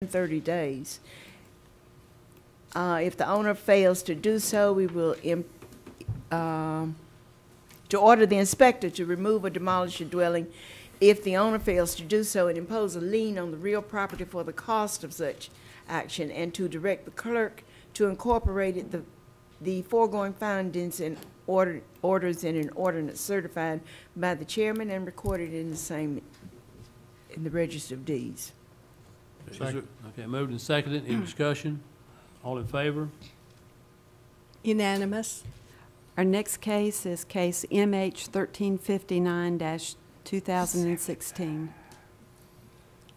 30 days. If the owner fails to do so, we will to order the inspector to remove or demolish a dwelling if the owner fails to do so, and impose a lien on the real property for the cost of such action, and to direct the clerk to incorporate the foregoing findings and orders in an ordinance certified by the chairman and recorded in the Register of Deeds. Okay, moved and seconded. Any discussion? All in favor? Unanimous. Our next case is case MH 1359-2016.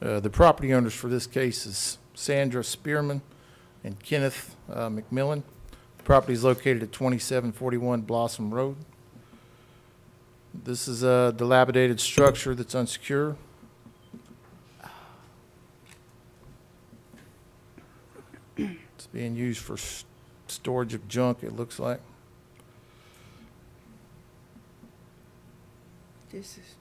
The property owners for this case is Sandra Spearman and Kenneth McMillan. The property is located at 2741 Blossom Road. This is a dilapidated structure that's unsecure. It's being used for storage of junk, it looks like. This is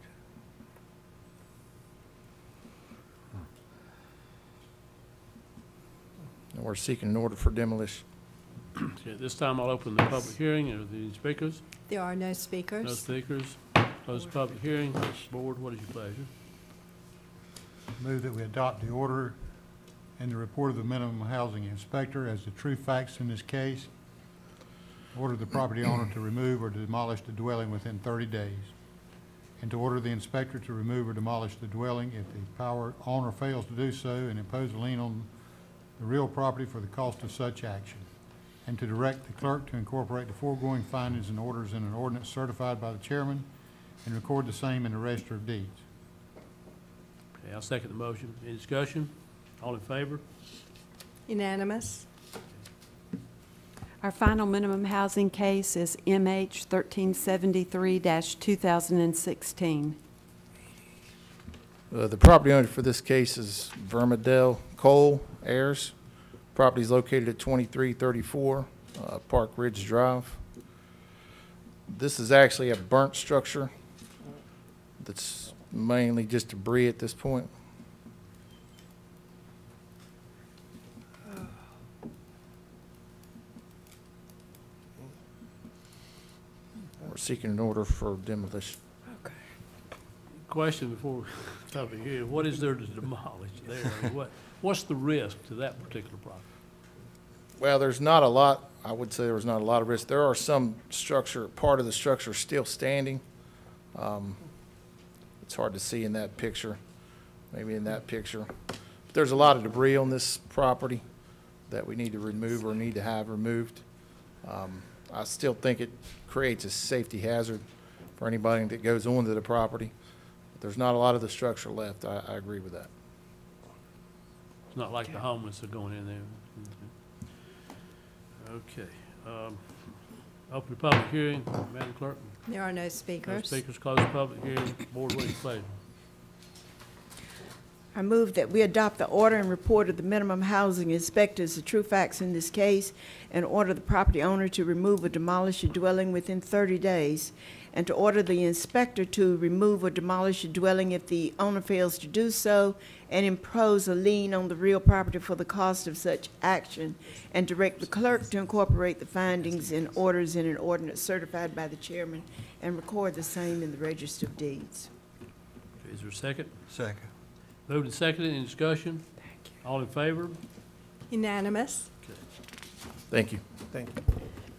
And we're seeking an order for demolition. Okay, at this time, I'll open the public hearing. Are there any speakers? There are no speakers. No speakers. Close the public hearing. Board, what is your pleasure? Move that we adopt the order and the report of the minimum housing inspector as the true facts in this case. Order the property owner to remove or demolish the dwelling within 30 days. And to order the inspector to remove or demolish the dwelling if the owner fails to do so, and impose a lien on the real property for the cost of such action. And to direct the clerk to incorporate the foregoing findings and orders in an ordinance certified by the chairman and record the same in the Register of Deeds. Okay, I'll second the motion. Any discussion? All in favor? Unanimous. Our final minimum housing case is MH 1373-2016. The property owner for this case is Vermadell Cole Ayers. Property is located at 2334 Park Ridge Drive. This is actually a burnt structure that's mainly just debris at this point. We're seeking an order for demolition. okay. Question before we stop here. What is there to demolish there? I mean, what's the risk to that particular property? Well, there's not a lot. I would say there was not a lot of risk. There are some part of the structure still standing. It's hard to see in that picture, maybe in that picture. But there's a lot of debris on this property that we need to remove or need to have removed. I still think it creates a safety hazard for anybody that goes onto the property. But there's not a lot of the structure left. I agree with that. It's not like the homeless are going in there. Okay. Open the public hearing. Madam Clerk? There are no speakers. No speakers. Close the public hearing. Board, what is your pleasure? I move that we adopt the order and report of the minimum housing inspector as the true facts in this case, and order the property owner to remove or demolish a dwelling within 30 days, and to order the inspector to remove or demolish a dwelling if the owner fails to do so, and impose a lien on the real property for the cost of such action, and direct the clerk to incorporate the findings and orders in an ordinance certified by the chairman and record the same in the Register of Deeds. Okay, is there a second? Second. Moved and seconded. Any discussion? Thank you. All in favor? Unanimous. Okay. Thank you. Thank you.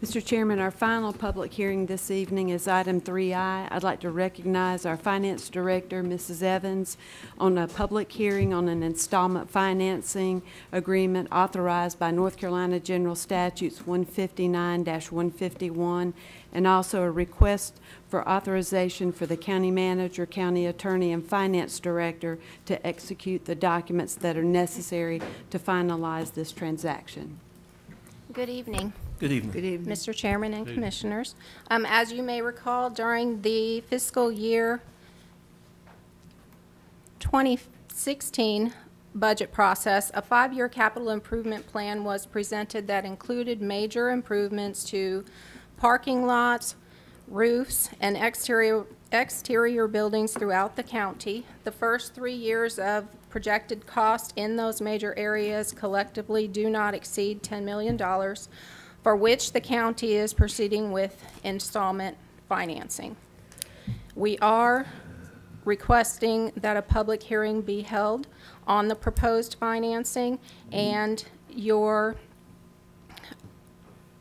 Mr. Chairman, our final public hearing this evening is item 3I. I'd like to recognize our Finance Director, Mrs. Evans, on a public hearing on an installment financing agreement authorized by North Carolina General Statutes 159-151, and also a request for authorization for the county manager, county attorney, and finance director to execute the documents that are necessary to finalize this transaction. Good evening. Good evening. Good evening. Mr. Chairman and Good evening. Commissioners. As you may recall, during the fiscal year 2016 budget process, a 5-year capital improvement plan was presented that included major improvements to parking lots, roofs, and exterior buildings throughout the county. The first 3 years of projected costs in those major areas collectively do not exceed $10 million, for which the county is proceeding with installment financing. We are requesting that a public hearing be held on the proposed financing, and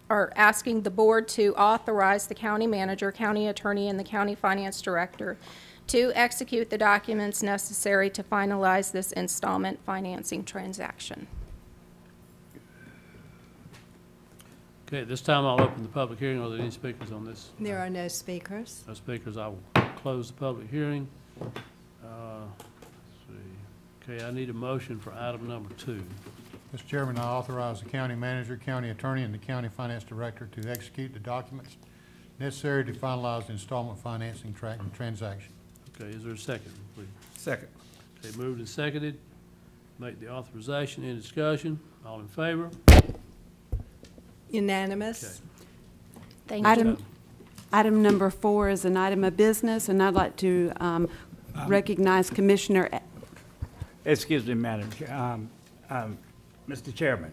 are asking the board to authorize the county manager, county attorney, and the county finance director to execute the documents necessary to finalize this installment financing transaction. Okay, at this time, I'll open the public hearing. Are there any speakers on this? There are no speakers. No speakers. I will close the public hearing. Let's see. Okay, I need a motion for item number 2. Mr. Chairman, I authorize the county manager, county attorney, and the county finance director to execute the documents necessary to finalize the installment financing transaction. Okay, is there a second, please? Second. Okay, moved and seconded. Make the authorization. Any discussion? All in favor? Unanimous. Thank you. Item number 4 is an item of business, and I'd like to recognize Commissioner. Excuse me, Madam Chair. Mr. Chairman,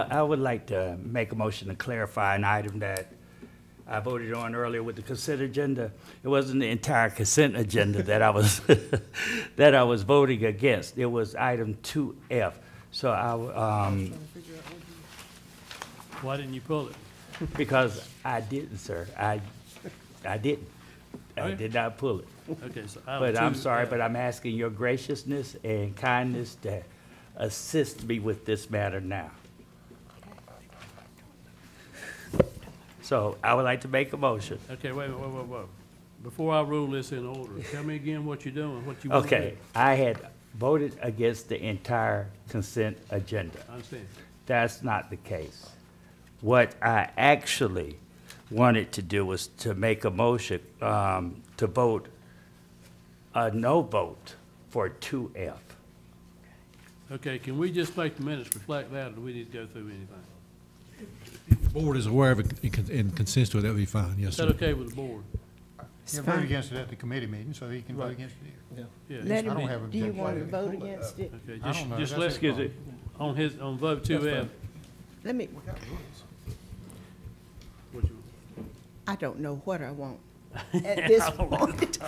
I would like to make a motion to clarify an item that I voted on earlier with the consent agenda. It wasn't the entire consent agenda that I was that I was voting against. It was item 2F. So Why didn't you pull it? because I didn't, sir. I didn't. I did not pull it. Okay, so item But I'm 2, sorry, but I'm asking your graciousness and kindness to assist me with this matter now. So I would like to make a motion. Okay, wait. Before I rule this in order, tell me again what you're doing, what you want to do. Okay, I had voted against the entire consent agenda. I understand. That's not the case. What I actually wanted to do was to make a motion to vote a no vote for 2F. Okay, can we just make the minutes reflect that, or do we need to go through anything? The board is aware of it and consents to it, that would be fine, yes, Is sir. that okay with the board? It's He'll vote fine. against it at the committee meeting, so he can vote Right. against it here. Yeah. Let just I don't him, have do you objection. want to vote against it? Okay, I don't know. just That's let, his Excuse me. on vote 2F. Let me, What you I don't know what I want. At this point,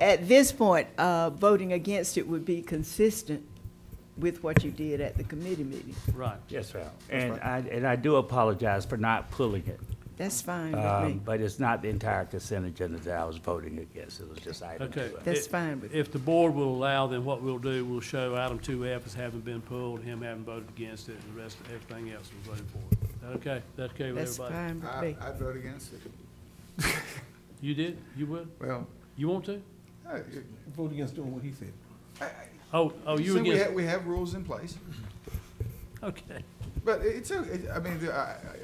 at this point, voting against it would be consistent with what you did at the committee meeting. Right. Yes, ma'am. And I do apologize for not pulling it. That's fine with me. But it's not the entire consent agenda that I was voting against. It was just item 2F. Okay. That's fine with me. If the board will allow, then what we'll do, we'll show item 2F as having been pulled, him having voted against it, and the rest of everything else was voted for. Is that okay? Is that okay with That's everybody? fine with me. I'd vote against it. You did? You would? Well, You want to? Vote against doing what he said. Oh, you see, against? we have rules in place, Okay. but it's, I mean,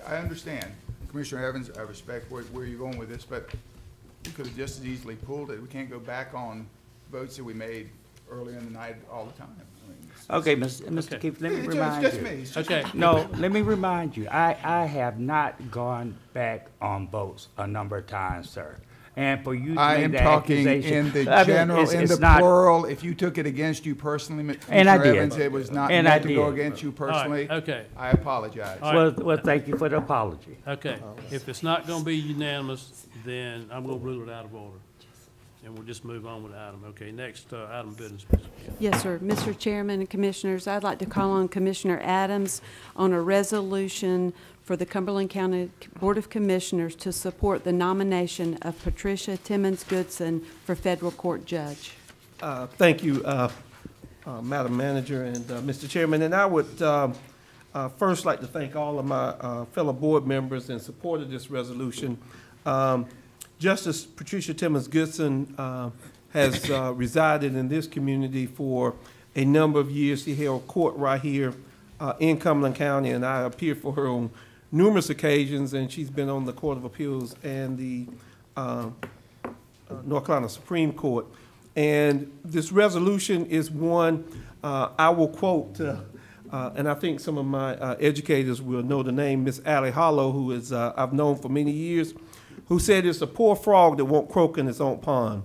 I understand. Commissioner Evans, I respect where you're going with this, but we could have just as easily pulled it. We can't go back on votes that we made earlier in the night all the time. I mean, Okay, Mr. Okay. Keefe, let me it's remind just you. me. It's just Okay. No, let me remind you, I have not gone back on votes a number of times, sir. And for you to I make am that talking accusation. in the I mean, general, in it's the not- plural. If you took it against you personally, And I Mr. did. Evans, it was not And I meant to go did. against you All right, personally. okay. I apologize. All right. Well, thank you for the apology. Okay, if it's not gonna be unanimous, then I'm gonna rule it out of order. And we'll just move on with the item. Okay, next, item of business, Mr. Kent. Yes, sir. Mr. Chairman and Commissioners, I'd like to call on Commissioner Adams on a resolution for the Cumberland County Board of Commissioners to support the nomination of Patricia Timmons Goodson for federal court judge. Thank you, Madam Manager and Mr. Chairman. And I would first like to thank all of my fellow board members in support of this resolution. Justice Patricia Timmons Goodson has resided in this community for a number of years. She held court right here in Cumberland County, and I appeared for her on numerous occasions, and she's been on the Court of Appeals and the North Carolina Supreme Court. And this resolution is one I will quote, and I think some of my educators will know the name, Miss Allie Hollow, who is I've known for many years, who said it's a poor frog that won't croak in its own pond.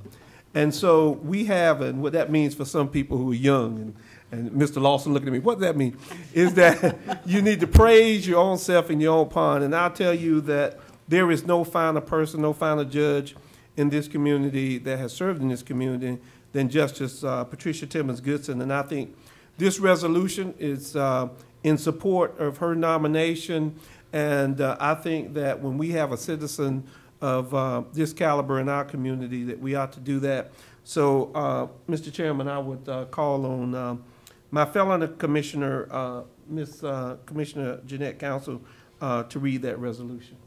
And so we have, and what that means for some people who are young and Mr. Lawson looking at me, what does that mean? Is that you need to praise your own self in your own pond. And I'll tell you that there is no finer person, no finer judge in this community that has served in this community than Justice Patricia Timmons Goodson. And I think this resolution is in support of her nomination. And I think that when we have a citizen of this caliber in our community, that we ought to do that. So, Mr. Chairman, I would call on my fellow commissioner, Ms. Commissioner Jeanette Council, to read that resolution.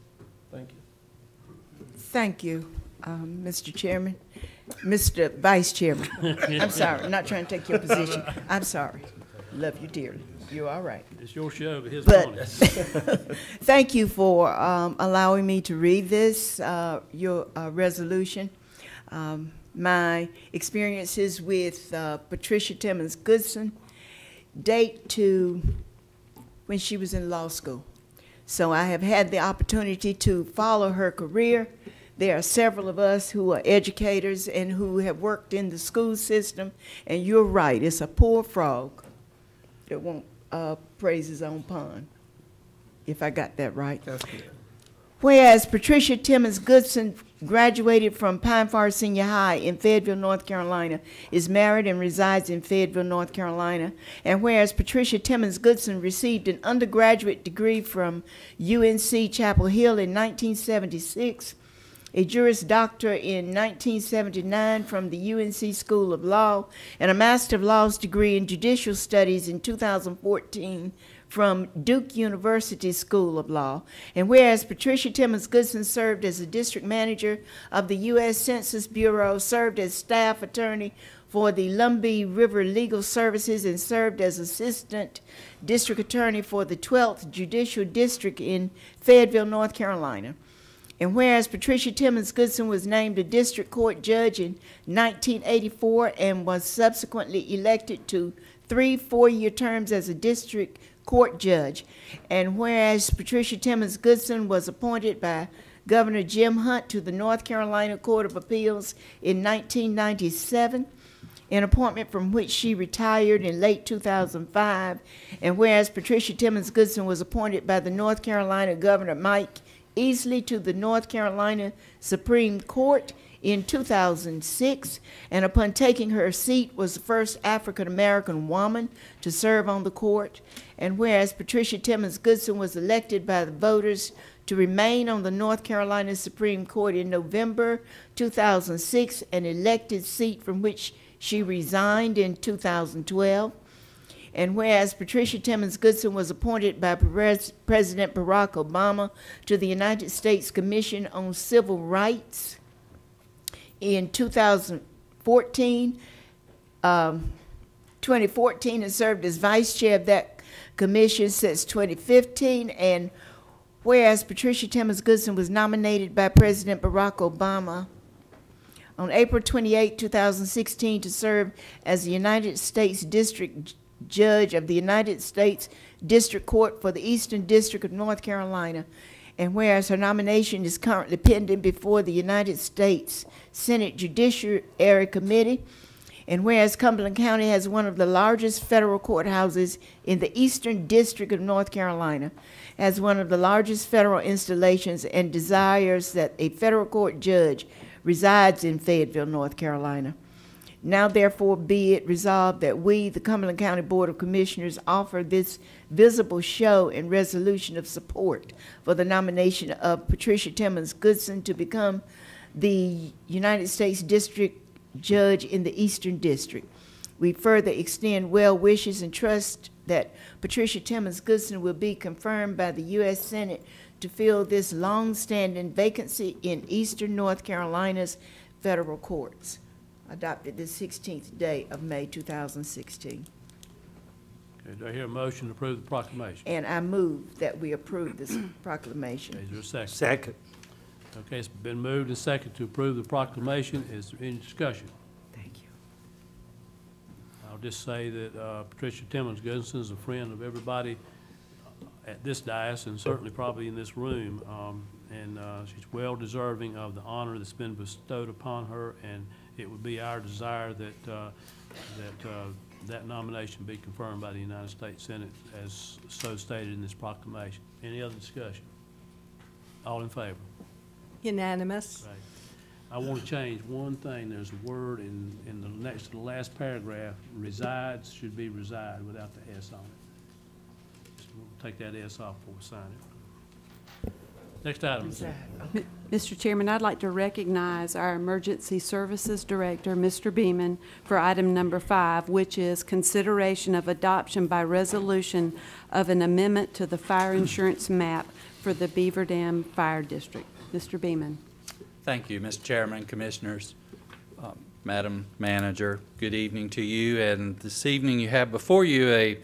Thank you. Thank you, Mr. Chairman. Mr. Vice Chairman. I'm sorry, I'm not trying to take your position. I'm sorry. Love you dearly. You're all right. It's your show, but his But morning. thank you for allowing me to read this, your resolution. My experiences with Patricia Timmons Goodson date to when she was in law school. So I have had the opportunity to follow her career. There are several of us who are educators and who have worked in the school system, and you're right, it's a poor frog that won't praise his own pond, if I got that right. That's good. Whereas Patricia Timmons Goodson graduated from Pine Forest Senior High in Fayetteville, North Carolina, is married and resides in Fayetteville, North Carolina. And whereas Patricia Timmons Goodson received an undergraduate degree from UNC Chapel Hill in 1976, a Juris Doctor in 1979 from the UNC School of Law, and a Master of Laws degree in Judicial Studies in 2014 from Duke University School of Law. And whereas Patricia Timmons Goodson served as a district manager of the U.S. Census Bureau, served as staff attorney for the Lumbee River Legal Services, and served as assistant district attorney for the 12th Judicial District in Fayetteville, North Carolina. And whereas Patricia Timmons Goodson was named a district court judge in 1984 and was subsequently elected to 3 4-year terms as a district court judge. And whereas Patricia Timmons Goodson was appointed by Governor Jim Hunt to the North Carolina Court of Appeals in 1997, an appointment from which she retired in late 2005. And whereas Patricia Timmons Goodson was appointed by the North Carolina Governor Mike Easley to the North Carolina Supreme Court in 2006, and upon taking her seat was the first African-American woman to serve on the court. And whereas Patricia Timmons Goodson was elected by the voters to remain on the North Carolina Supreme Court in November 2006, an elected seat from which she resigned in 2012. And whereas Patricia Timmons Goodson was appointed by President Barack Obama to the United States Commission on Civil Rights in 2014, and served as vice chair of that commission since 2015. And whereas Patricia Timmons Goodson was nominated by President Barack Obama on April 28, 2016 to serve as the United States District Judge of the United States District Court for the Eastern District of North Carolina. And whereas her nomination is currently pending before the United States Senate Judiciary Committee, and whereas Cumberland County has one of the largest federal courthouses in the Eastern District of North Carolina, has one of the largest federal installations, and desires that a federal court judge resides in Fayetteville, North Carolina. Now therefore be it resolved that we, the Cumberland County Board of Commissioners, offer this visible show and resolution of support for the nomination of Patricia Timmons Goodson to become the United States District Judge in the Eastern District. We further extend well wishes and trust that Patricia Timmons Goodson will be confirmed by the U.S. Senate to fill this long-standing vacancy in Eastern North Carolina's federal courts. Adopted the 16th day of May 2016. Okay, do I hear a motion to approve the proclamation? And I move that we approve this Okay, proclamation. is there a second? Second. Okay, it's been moved and second to approve the proclamation. Is there any discussion? Thank you. I'll just say that Patricia Timmons Goodson is a friend of everybody at this dais and certainly probably in this room. And she's well deserving of the honor that's been bestowed upon her, and it would be our desire that that nomination be confirmed by the United States Senate as so stated in this proclamation. Any other discussion? All in favor? Unanimous. Right. I want to change one thing. There's a word in the next to the last paragraph, resides should be reside without the S on it. Just we'll take that S off before we sign it. Next item. Mr. Chairman, I'd like to recognize our Emergency Services Director, Mr. Beeman, for item number 5, which is consideration of adoption by resolution of an amendment to the fire insurance map for the Beaver Dam Fire District. Mr. Beeman. Thank you, Mr. Chairman, Commissioners, Madam Manager. Good evening to you. And this evening you have before you a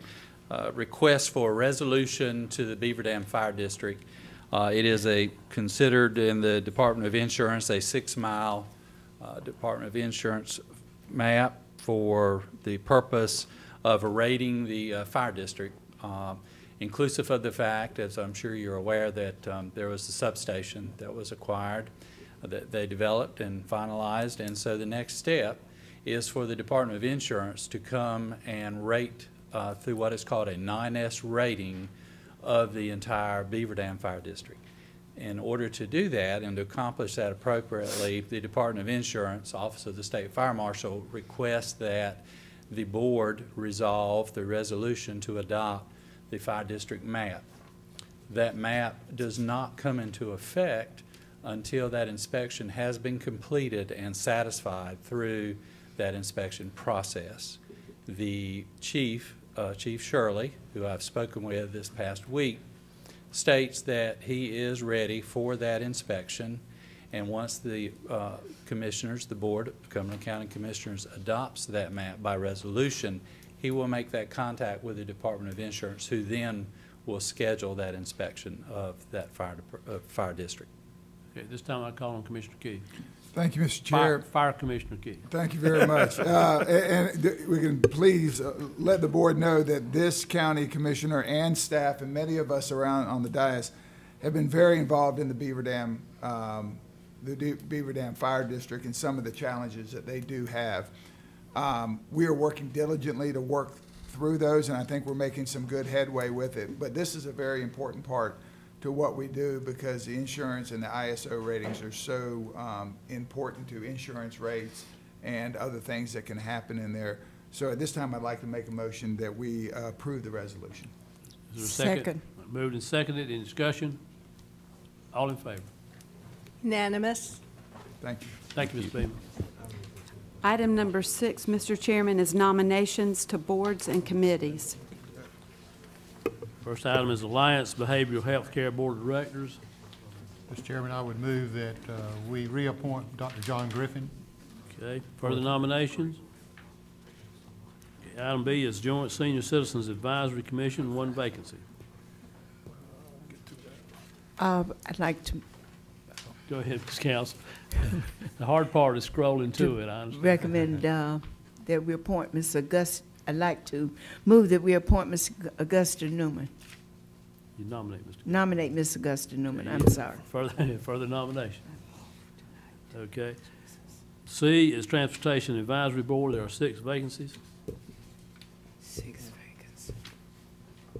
request for a resolution to the Beaver Dam Fire District. It is considered in the Department of Insurance a 6-mile Department of Insurance map for the purpose of rating the fire district, inclusive of the fact, as I'm sure you're aware, that there was a substation that was acquired that they developed and finalized, and so the next step is for the Department of Insurance to come and rate through what is called a 9S rating of the entire Beaver Dam Fire District. In order to do that and to accomplish that appropriately, the Department of Insurance, Office of the State Fire Marshal, requests that the board resolve the resolution to adopt the fire district map. That map does not come into effect until that inspection has been completed and satisfied through that inspection process. The chief, Chief Shirley, who I've spoken with this past week, states that he is ready for that inspection, and once the commissioners, the board, Cumberland County Commissioners, adopts that map by resolution, he will make that contact with the Department of Insurance, who then will schedule that inspection of that fire district. Okay, this time I call on Commissioner Key. Thank you, Mr. Chair. Fire Commissioner Key. Thank you very much. And we can please let the board know that this county commissioner and staff and many of us around on the dais have been very involved in the Beaver Dam Fire District and some of the challenges that they do have. We are working diligently to work through those, and I think we're making some good headway with it. But this is a very important part to what we do, because the insurance and the ISO ratings are so important to insurance rates and other things that can happen in there. So at this time, I'd like to make a motion that we approve the resolution. Is there a second? Moved and seconded. Any discussion? All in favor? Unanimous. Thank you. Thank you, Ms. Beaman. Item number 6, Mr. Chairman, is nominations to boards and committees. First item is Alliance Behavioral Health Care Board of Directors. Mr. Chairman, I would move that we reappoint Dr. John Griffin. Okay, further nominations? Okay, item B is Joint Senior Citizens Advisory Commission, 1 vacancy. I'd like to Go ahead, Ms. Council. The hard part is scrolling to it, I understand. recommend that we appoint Ms. Augusta. I'd like to move that we appoint Ms. Augusta Newman. You nominate Mr. Nominate Ms. Augusta Newman. I'm sorry. Further nomination. Okay. C is Transportation Advisory Board. There are 6 vacancies. 6 vacancies.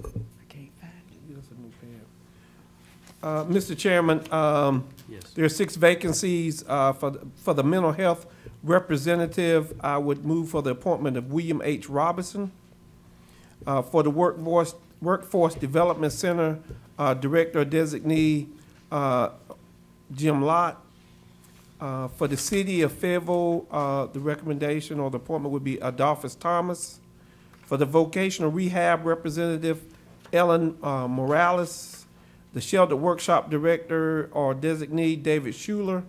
I can't find it. Mr. Chairman, Yes. there are 6 vacancies for the mental health representative. I would move for the appointment of William H. Robinson. For the Workforce Development Center Director Designee, Jim Lott. For the City of Fayetteville, the recommendation or the appointment would be Adolphus Thomas. For the Vocational Rehab Representative, Ellen Morales. The Shelter Workshop Director or Designee, David Schuler.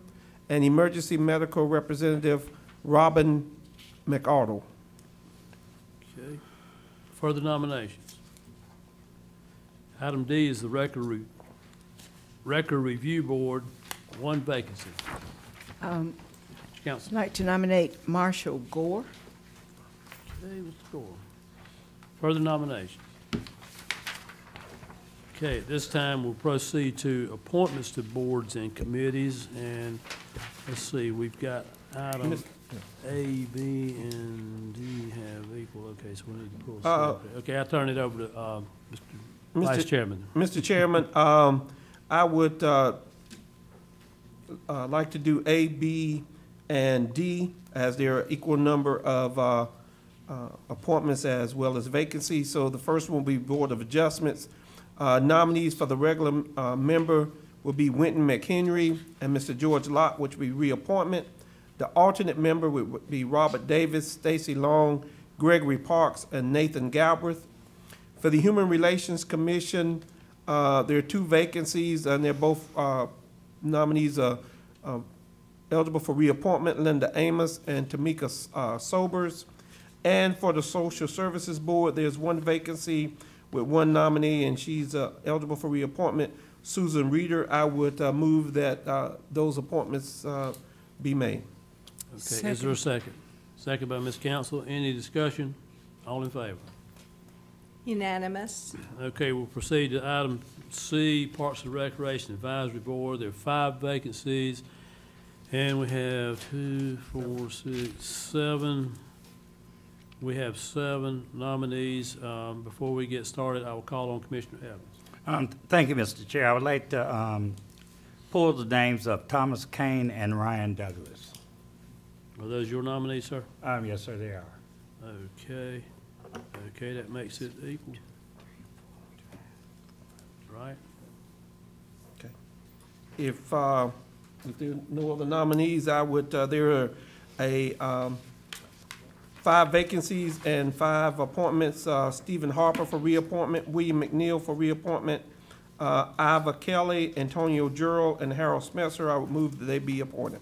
And Emergency Medical Representative, Robin McArdle. Okay. Further nominations. Item D is the Record Review Board, 1 vacancy. I'd Council. like to nominate Marshall Gore. Okay, Mr. Gore. Further nominations. Okay, at this time, we'll proceed to appointments to boards and committees, and let's see, we've got item. A, B, and D have equal, okay, so we need to pull separate. Okay, I'll turn it over to, Mr. Vice Chairman. Mr. Chairman, I would like to do A, B, and D, as there are equal number of appointments as well as vacancies. So the first one will be Board of Adjustments. Nominees for the regular member will be Winton McHenry and Mr. George Locke, which will be reappointment. The alternate member would be Robert Davis, Stacy Long, Gregory Parks, and Nathan Galbraith. For the Human Relations Commission, there are 2 vacancies, and they're both nominees eligible for reappointment, Linda Amos and Tamika Sobers. And for the Social Services Board, there's 1 vacancy with 1 nominee, and she's eligible for reappointment, Susan Reeder. I would move that those appointments be made. Okay, is there a second? Second by Ms. Council. Any discussion? All in favor? Unanimous. Okay, we'll proceed to item C, Parks and Recreation Advisory Board. There are 5 vacancies, and we have 2, 4, 6, 7. We have 7 nominees. Before we get started, I will call on Commissioner Evans. Thank you, Mr. Chair. I would like to pull the names of Thomas Kane and Ryan Douglas. Are those your nominees, sir? Yes, sir, they are. Okay. Okay, that makes it equal. Right. Okay. If there are no other nominees, I would, there are 5 vacancies and 5 appointments. Stephen Harper for reappointment, William McNeil for reappointment, Iva Kelly, Antonio Jurrell, and Harold Spencer. I would move that they be appointed.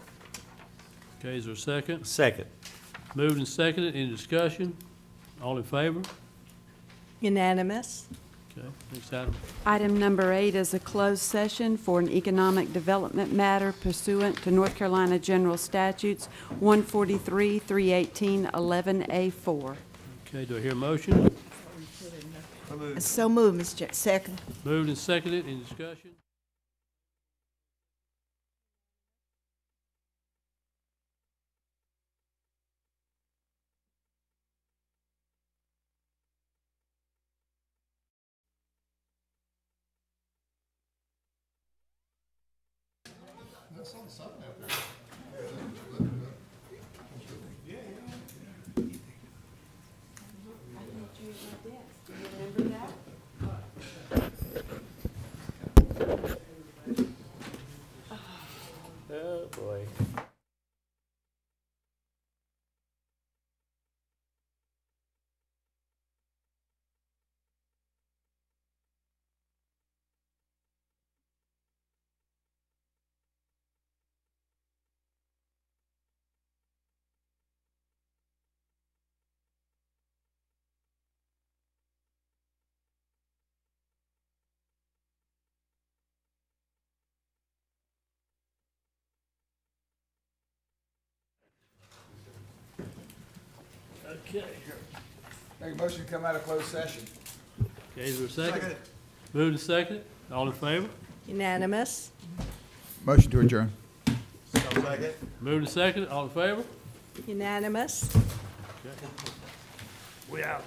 Okay, is there a second? Second. Moved and seconded. Any discussion? All in favor? Unanimous. Okay, next item. Item number 8 is a closed session for an economic development matter pursuant to North Carolina General Statutes 143, 318, 11A4. Okay, do I hear a motion? So moved, Mr. Second. Moved and seconded. Any discussion? Oh, boy. Okay. Make a motion to come out of closed session. Okay, is there a second? Moved and seconded. All in favor? Unanimous. Motion to adjourn. Moved and seconded. All in favor? Unanimous. We out.